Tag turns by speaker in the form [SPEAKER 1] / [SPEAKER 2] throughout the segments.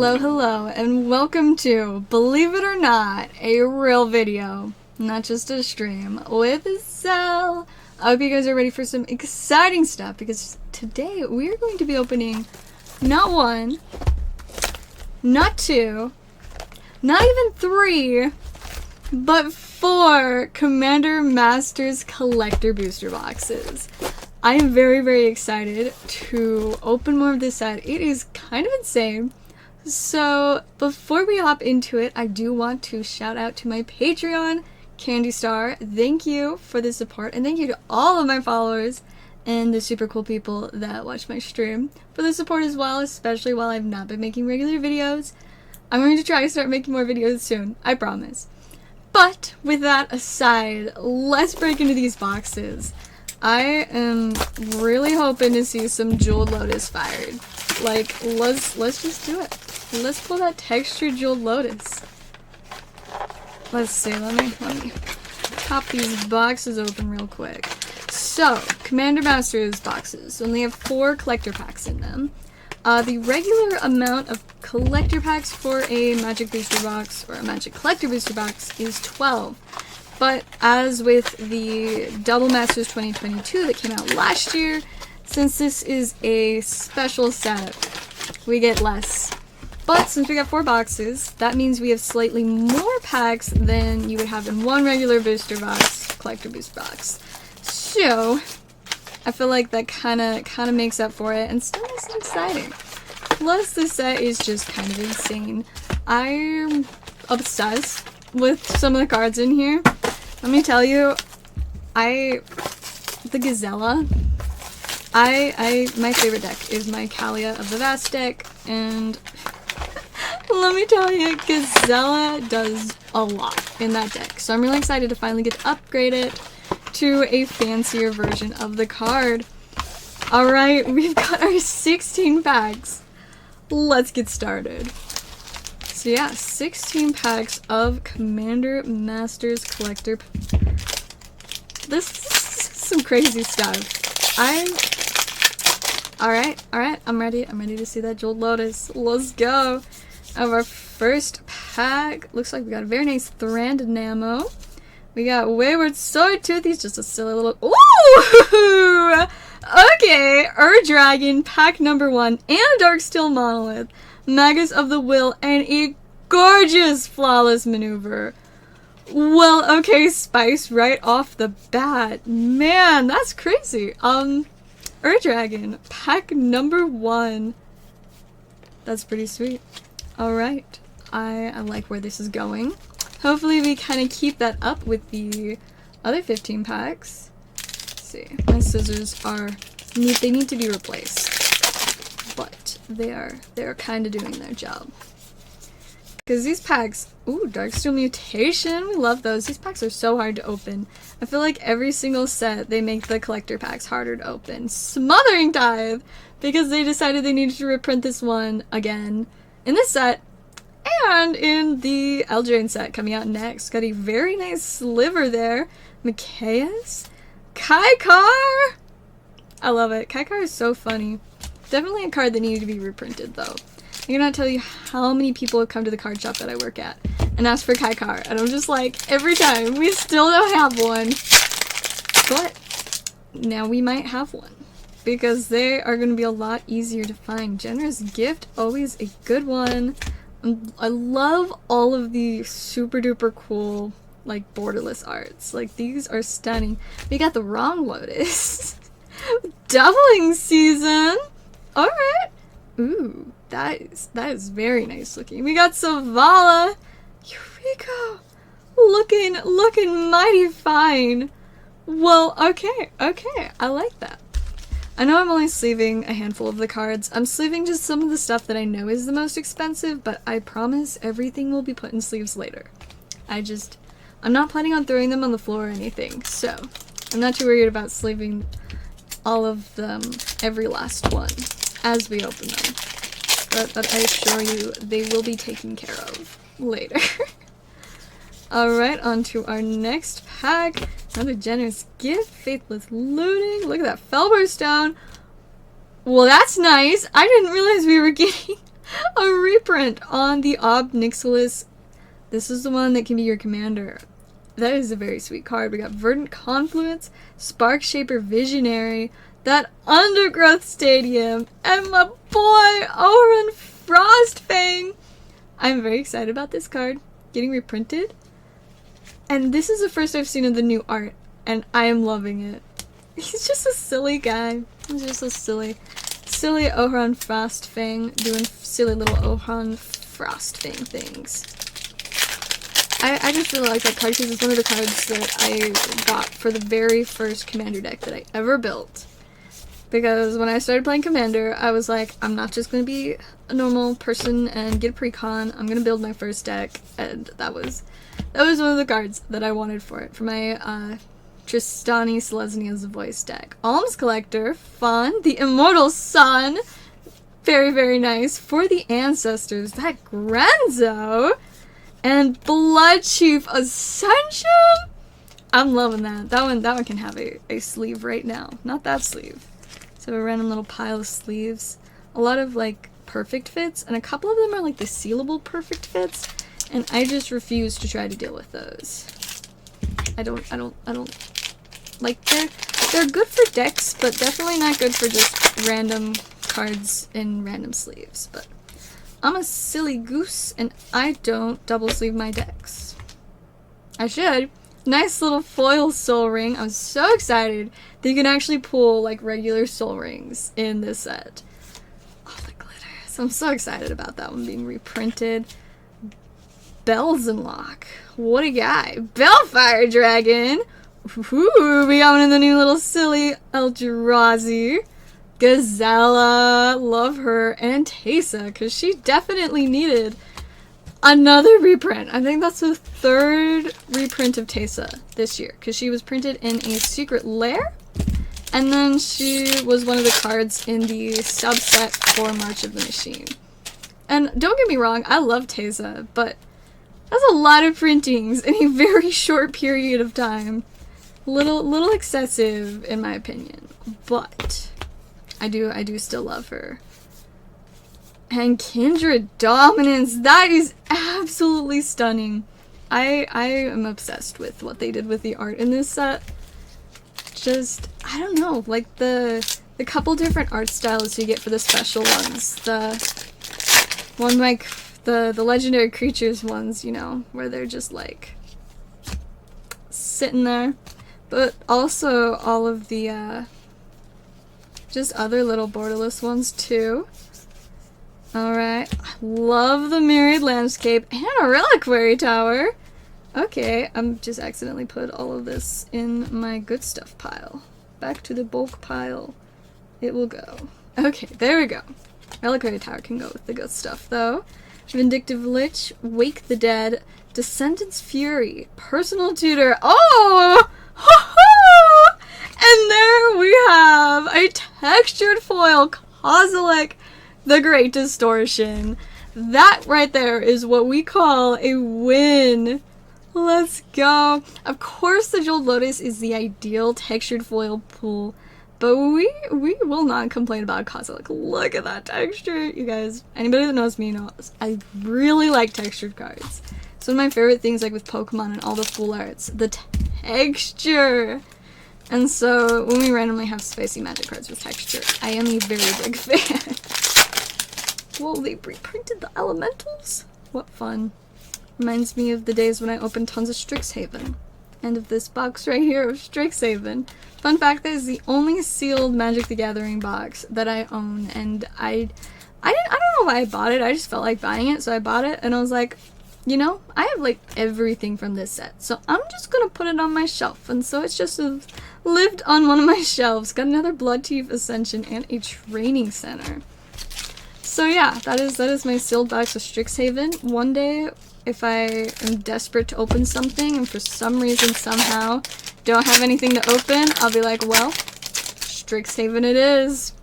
[SPEAKER 1] Hello, and welcome to, believe it or not, a real video, not just a stream, with Zell. I hope you guys are ready for some exciting stuff, because today we are going to be opening not one, not two, not even three, but 4 Commander Masters Collector Booster Boxes. I am very excited to open more of this set. It is kind of insane. So before we hop into it, I do want to shout out to my Patreon, Candy Star. Thank you for the support, and thank you to all of my followers and the super cool people that watch my stream for the support as well, especially while I've not been making regular videos. I'm going to try to start making more videos soon, I promise. But with that aside, let's break into these boxes. I am really hoping to see some jeweled Lotus fired. Like, let's just do it. Let's pull that textured jeweled Lotus. Let's see, let me pop these boxes open real quick. So, Commander Masters boxes only have 4 collector packs in them. The regular amount of collector packs for a Magic booster box or a Magic collector booster box is 12. But as with the Double Masters 2022 that came out last year, since this is a special setup, we get less. But since we got 4 boxes, that means we have slightly more packs than you would have in one regular booster box, collector booster box. So, I feel like that kind of makes up for it, and still makes it exciting. Plus, this set is just kind of insane. I'm obsessed with some of the cards in here. Let me tell you, the Gazella, my favorite deck is my Kalia of the Vast deck, and let me tell you, Gazella does a lot in that deck. So I'm really excited to finally get to upgrade it to a fancier version of the card. Alright, we've got our 16 packs. Let's get started. So yeah, 16 packs of Commander Masters Collector. This is some crazy stuff. Alright, I'm ready to see that jeweled Lotus. Let's go. Of our first pack, looks like we got a very nice Thran Dynamo. We got Wayward Swordtooth. He's just a silly little. Ooh! Okay, Dragon, pack number 1, and a Darksteel Monolith, Magus of the Will, and a gorgeous Flawless Maneuver. Well, okay, Spice right off the bat. Man, that's crazy. Dragon, pack number 1. That's pretty sweet. Alright, I like where this is going. Hopefully we kind of keep that up with the other 15 packs. Let's see, my scissors they need to be replaced, but they're kind of doing their job. Because these packs, ooh, Darksteel Mutation, we love those. These packs are so hard to open. I feel like every single set they make the collector packs harder to open. Smothering Tithe, because they decided they needed to reprint this one again in this set, and in the Eldraine set coming out next. Got a very nice sliver there. Mikaeus? Kaikar? I love it. Kaikar is so funny. Definitely a card that needed to be reprinted though. I cannot tell you how many people have come to the card shop that I work at and asked for Kaikar, and I'm just like, every time, we still don't have one. But now we might have one, because they are going to be a lot easier to find. Generous Gift, always a good one. I love all of the super duper cool, like, borderless arts. Like, these are stunning. We got the wrong Lotus. Doubling Season. Alright. Ooh, that is very nice looking. We got Selvala. Eureka. Looking mighty fine. Well, okay. I like that. I know I'm only sleeving a handful of the cards. I'm sleeving just some of the stuff that I know is the most expensive, but I promise everything will be put in sleeves later. I'm not planning on throwing them on the floor or anything, so I'm not too worried about sleeving all of them, every last one, as we open them. But I assure you, they will be taken care of later. Alright, on to our next pack. Another Generous Gift, Faithless Looting. Look at that Felber Stone. Well, that's nice. I didn't realize we were getting A reprint on the Ob Nixilis. This is the one that can be your commander. That is a very sweet card. We got Verdant Confluence, Spark Shaper Visionary, that Undergrowth Stadium, and my boy Oran Frostfang. I'm very excited about this card getting reprinted. And this is the first I've seen of the new art, and I am loving it. He's just a silly guy. He's just a silly Ohran Frostfang doing silly little Ohran Frostfang things. I just really like that card because it's one of the cards that I got for the very first Commander deck that I ever built. Because when I started playing Commander, I was like, I'm not just going to be a normal person and get a precon. I'm going to build my first deck, and that was one of the cards that I wanted for it, for my Tristani Selesnia's voice deck. Alms Collector, fun. The Immortal Sun, very, very nice. For the Ancestors, that Grenzo, and Blood Chief Ascension. I'm loving that. That one can have a sleeve right now. Not that sleeve. So a random little pile of sleeves. A lot of like perfect fits, and a couple of them are like the sealable perfect fits, and I just refuse to try to deal with those. I don't like, they're good for decks, but definitely not good for just random cards in random sleeves. But I'm a silly goose, and I don't double sleeve my decks. I should. Nice little foil soul ring. I'm so excited that you can actually pull like regular soul rings in this set. Oh, the glitter. So I'm so excited about that one being reprinted. Belzenlock. What a guy. Balefire Dragon. Ooh, we got one in the new little silly Eldrazi. Gazella. Love her. And Teysa, because she definitely needed another reprint. I think that's the third reprint of Teysa this year, because she was printed in a secret lair, and then she was one of the cards in the subset for March of the Machine. And don't get me wrong, I love Teysa, but that's a lot of printings in a very short period of time. Little excessive in my opinion, but I do still love her. And Kindred Dominance, that is absolutely stunning. I am obsessed with what they did with the art in this set. Just, I don't know, like the couple different art styles you get for the special ones. The one like the legendary creatures ones, you know, where they're just like sitting there. But also all of the just other little borderless ones too. Alright, I love the Myriad Landscape and a Reliquary Tower. Okay, I'm just accidentally put all of this in my good stuff pile. Back to the bulk pile it will go. Okay, there we go. Reliquary Tower can go with the good stuff though. Vindictive Lich, Wake the Dead, Descendant's Fury, Personal Tutor. Oh! And there we have a textured foil Kozilek, the Great Distortion. That right there is what we call a win. Let's go. Of course the Jeweled Lotus is the ideal textured foil pool, but we will not complain about Kozilek. Look at that texture, you guys. Anybody that knows me knows I really like textured cards. It's one of my favorite things, like with Pokemon and all the full arts. The texture. And so when we randomly have spicy magic cards with texture, I am a very big fan. Whoa, they reprinted the elementals? What fun. Reminds me of the days when I opened tons of Strixhaven. And of this box right here of Strixhaven. Fun fact, that is the only sealed Magic the Gathering box that I own. And I don't know why I bought it. I just felt like buying it, so I bought it. And I was like, you know, I have like everything from this set, so I'm just gonna put it on my shelf. And so it's just lived on one of my shelves. Got another Blood Chief Ascension and a Training Center. So yeah, that is my sealed box of Strixhaven. One day, if I am desperate to open something and for some reason somehow don't have anything to open, I'll be like, well, Strixhaven it is.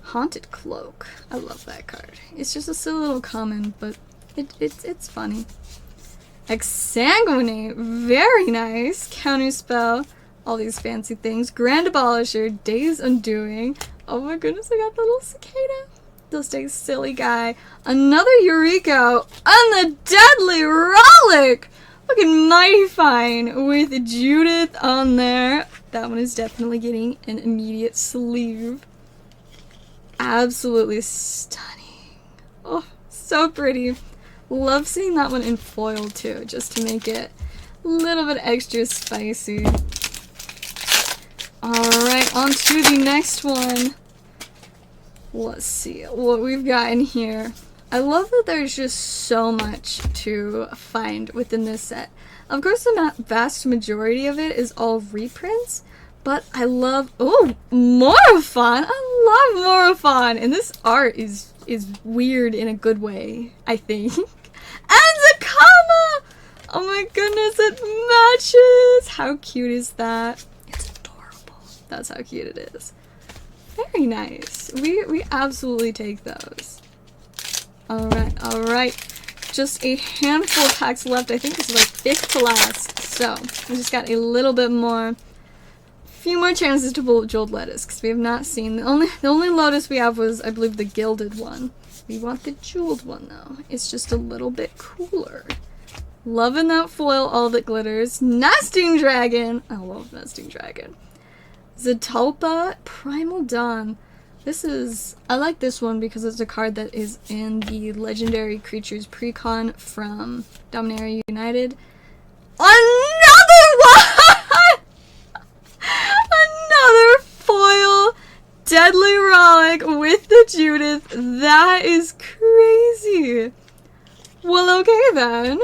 [SPEAKER 1] Haunted Cloak. I love that card. It's just a silly little common, but it's funny. Exsanguinate. Very nice. Counterspell. All these fancy things. Grand Abolisher. Days Undoing. Oh my goodness, I got the little cicada. They'll stay silly guy. Another Eureka and the Deadly Rollick! Looking mighty fine with Judith on there. That one is definitely getting an immediate sleeve. Absolutely stunning. Oh, so pretty. Love seeing that one in foil too, just to make it a little bit extra spicy. Alright, on to the next one. Let's see what we've got in here. I love that there's just so much to find within this set. Of course, the vast majority of it is all reprints, but I love, oh, Morophon! I love Morophon! And this art is weird in a good way, I think. And Zakama! Oh my goodness, it matches! How cute is that? It's adorable. That's how cute it is. Very nice. We absolutely take those. Alright. Just a handful of packs left. I think this is like 5th to last. So, we just got a little bit more. Few more chances to pull Jeweled Lotus, because we have not seen. The only Lotus we have was, I believe, the gilded one. We want the jeweled one, though. It's just a little bit cooler. Loving that foil, all that glitters. Nesting Dragon! I love Nesting Dragon. Zetalpa, Primal Dawn. I like this one because it's a card that is in the Legendary Creatures Precon from Dominaria United. Another one! Another foil Deadly Rollick with the Judith. That is crazy. Well, okay then.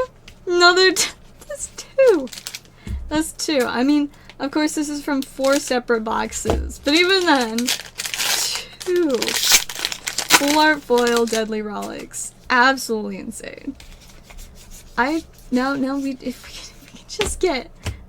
[SPEAKER 1] That's two. That's two. I mean, of course this is from 4 separate boxes, but even then, 2 full art foil Deadly Rollicks. Absolutely insane. Now if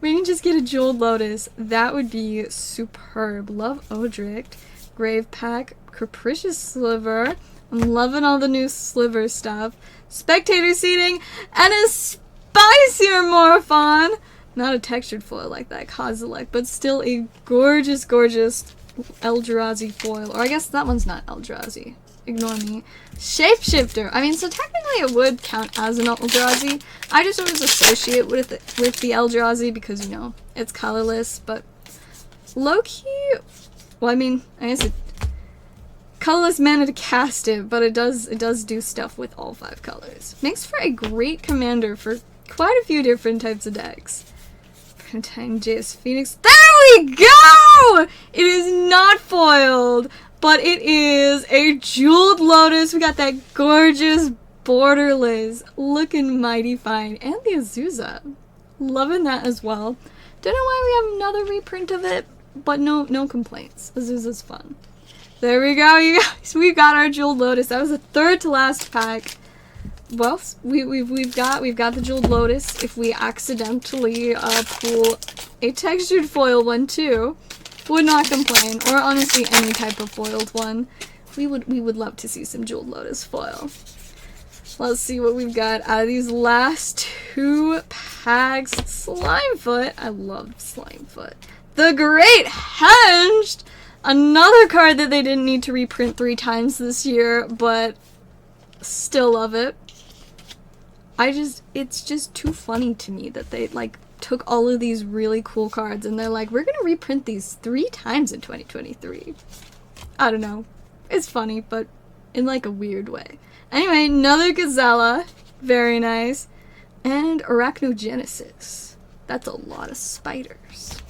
[SPEAKER 1] we can just get a Jeweled Lotus, that would be superb. Love Odric, Grave Pack, Capricious Sliver. I'm loving all the new Sliver stuff. Spectator Seating, and a spicier Morophon. Not a textured foil like that Kozilek, but still a gorgeous, gorgeous Eldrazi foil. Or I guess that one's not Eldrazi. Ignore me. Shapeshifter. I mean, so technically it would count as an Eldrazi. I just always associate with the Eldrazi because, you know, it's colorless, but low-key, well, I mean, I guess it colorless mana to cast it, but it does do stuff with all 5 colors. Makes for a great commander for quite a few different types of decks. Printine Jace Phoenix. There we go! It is not foiled, but it is a Jeweled Lotus. We got that gorgeous borderless, looking mighty fine, and the Azusa. Loving that as well. Don't know why we have another reprint of it, but no complaints. Azusa's fun. There we go, you guys. We got our Jeweled Lotus. That was the 3rd to last pack. Well, we've got the Jeweled Lotus. If we accidentally pull a textured foil one too, would not complain. Or honestly, any type of foiled one, we would love to see some Jeweled Lotus foil. Let's see what we've got out of these last 2 packs. Slimefoot. I love Slimefoot. The Great Henge. Another card that they didn't need to reprint 3 times this year, but still love it. It's just too funny to me that they, like, took all of these really cool cards and they're like, we're gonna reprint these 3 times in 2023. I don't know. It's funny, but in, like, a weird way. Anyway, another Gazella. Very nice. And Arachnogenesis. That's a lot of spiders.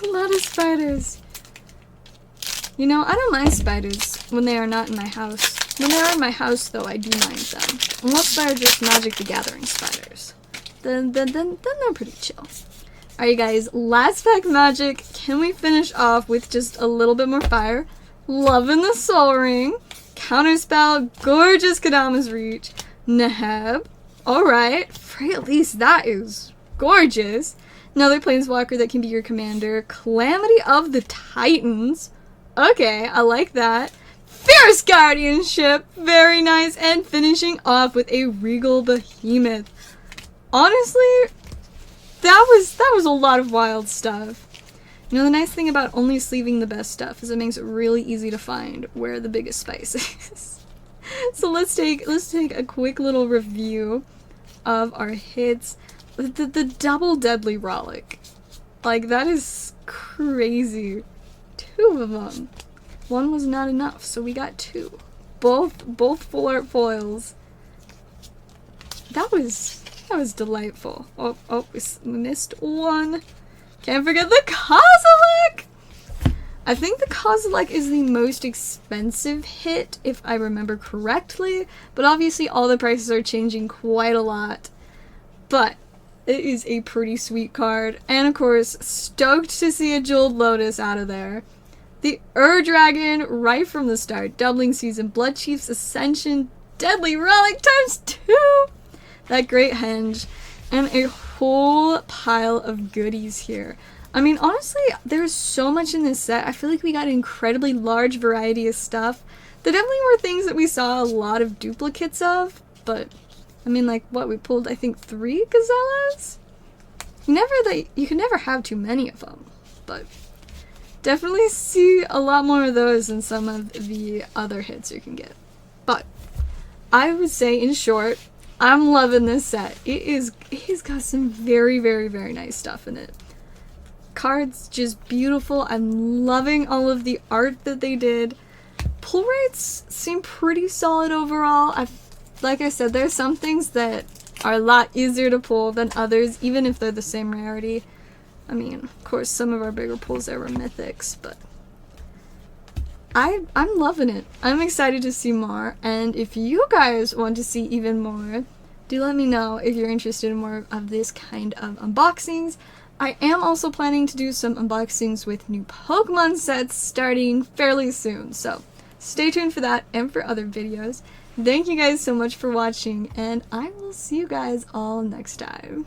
[SPEAKER 1] A lot of spiders. You know, I don't mind spiders when they are not in my house. When they are in my house, though, I do mind them. Unless they're just Magic the Gathering spiders. Then they're pretty chill. Alright, guys, last pack Magic. Can we finish off with just a little bit more fire? Loving the Soul Ring. Counterspell. Gorgeous Kadama's Reach. Neheb. Alright. Freyalise, that is gorgeous. Another Planeswalker that can be your commander. Calamity of the Titans. Okay, I like that. Fierce Guardianship, very nice, and finishing off with a Regal Behemoth. Honestly, that was a lot of wild stuff. You know, the nice thing about only sleeving the best stuff is it makes it really easy to find where the biggest spice is. So let's take a quick little review of our hits. The double deadly relic. Like, that is crazy. 2 of them. 1 was not enough, so we got 2. Both full art foils. That was delightful. Oh, we missed 1. Can't forget the Kozilek! I think the Kozilek is the most expensive hit, if I remember correctly, but obviously all the prices are changing quite a lot. But it is a pretty sweet card, and of course, stoked to see a Jeweled Lotus out of there. The Dragon right from the start, doubling season, Blood Chief's Ascension, Deadly Relic ×2, that Great Henge, and a whole pile of goodies here. I mean, honestly, there's so much in this set. I feel like we got an incredibly large variety of stuff. There definitely were things that we saw a lot of duplicates of, but I mean, like, what, we pulled, I think, 3 Gazellas? You can never have too many of them, but definitely see a lot more of those than some of the other hits you can get. But I would say, in short, I'm loving this set. It has got some very, very, very nice stuff in it. Cards just beautiful. I'm loving all of the art that they did. Pull rates seem pretty solid overall. Like I said, there's some things that are a lot easier to pull than others, even if they're the same rarity. I mean, of course, some of our bigger pulls there were mythics, but I'm loving it. I'm excited to see more, and if you guys want to see even more, do let me know if you're interested in more of this kind of unboxings. I am also planning to do some unboxings with new Pokemon sets starting fairly soon, so stay tuned for that and for other videos. Thank you guys so much for watching, and I will see you guys all next time.